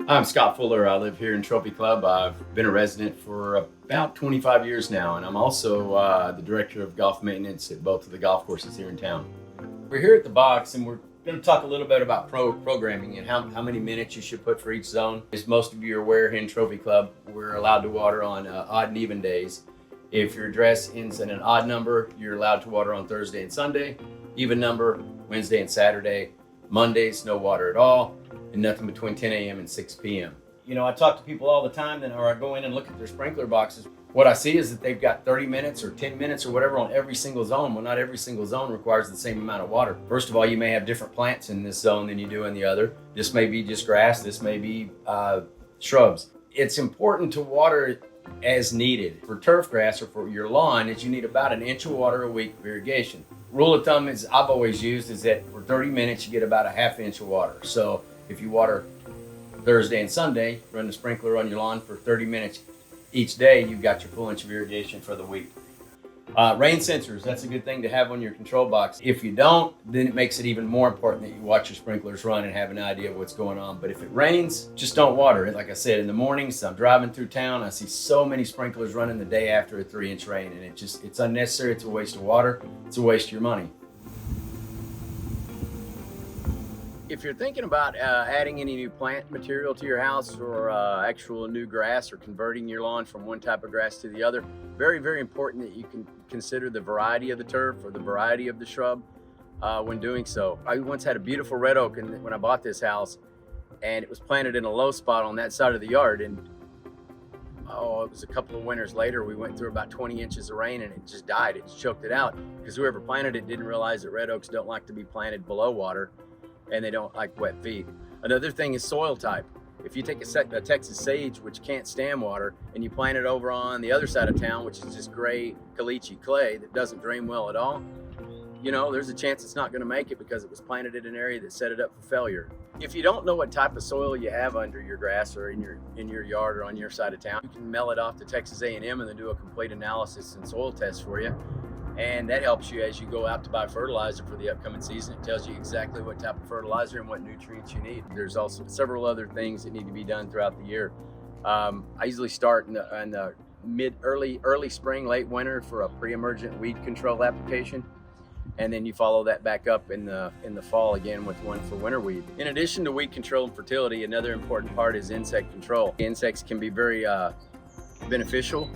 I'm Scott Fuller. I live here in Trophy Club. I've been a resident for about 25 years now, and I'm also the director of golf maintenance at both of the golf courses here in town. We're here at the box, and we're going to talk a little bit about programming and how many minutes you should put for each zone. As most of you are aware, here in Trophy Club, we're allowed to water on odd and even days. If your address ends in an odd number, you're allowed to water on Thursday and Sunday. Even number, Wednesday and Saturday. Mondays, no water at all, and nothing between 10 a.m. and 6 p.m. You know, I talk to people all the time, or I go in and look at their sprinkler boxes. What I see is that they've got 30 minutes or 10 minutes or whatever on every single zone. Well, not every single zone requires the same amount of water. First of all, you may have different plants in this zone than you do in the other. This may be just grass, this may be shrubs. It's important to water as needed. For turf grass or for your lawn, is you need about an inch of water a week for irrigation. Rule of thumb is I've always used is that for 30 minutes you get about a half inch of water. So if you water Thursday and Sunday, run the sprinkler on your lawn for 30 minutes each day, you've got your full inch of irrigation for the week. Rain sensors, that's a good thing to have on your control box. If you don't, then it makes it even more important that you watch your sprinklers run and have an idea of what's going on. But if it rains, just don't water it. Like I said, in the mornings, I'm driving through town, I see so many sprinklers running the day after a 3-inch rain, and it's unnecessary. It's a waste of water. It's a waste of your money. If you're thinking about adding any new plant material to your house or actual new grass or converting your lawn from one type of grass to the other, very, very important that you can consider the variety of the turf or the variety of the shrub when doing so. I once had a beautiful red oak when I bought this house, and it was planted in a low spot on that side of the yard. And it was a couple of winters later, we went through about 20 inches of rain and it just died. It just choked it out because whoever planted it didn't realize that red oaks don't like to be planted below water, and they don't like wet feet. Another thing is soil type. If you take a Texas sage, which can't stand water, and you plant it over on the other side of town, which is just gray caliche clay that doesn't drain well at all, you know, there's a chance it's not going to make it because it was planted in an area that set it up for failure. If you don't know what type of soil you have under your grass or in your yard or on your side of town, you can mail it off to Texas A&M and then do a complete analysis and soil test for you. And that helps you as you go out to buy fertilizer for the upcoming season. It tells you exactly what type of fertilizer and what nutrients you need. There's also several other things that need to be done throughout the year. I usually start in the early spring, late winter for a pre-emergent weed control application. And then you follow that back up in the fall again with one for winter weed. In addition to weed control and fertility, another important part is insect control. Insects can be very beneficial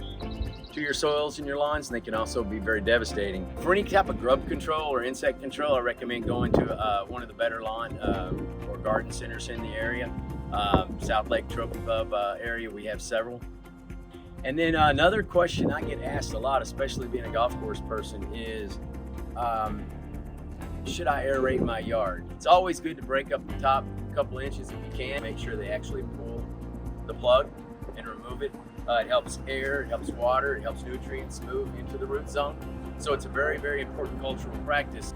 to your soils and your lawns, and they can also be very devastating. For any type of grub control or insect control, I recommend going to one of the better lawn or garden centers in the area. South Lake Trophy Club area, we have several. And then another question I get asked a lot, especially being a golf course person, is should I aerate my yard? It's always good to break up the top couple inches if you can. Make sure they actually pull the plug and remove it. It helps air, it helps water, it helps nutrients move into the root zone. So it's a very, very important cultural practice.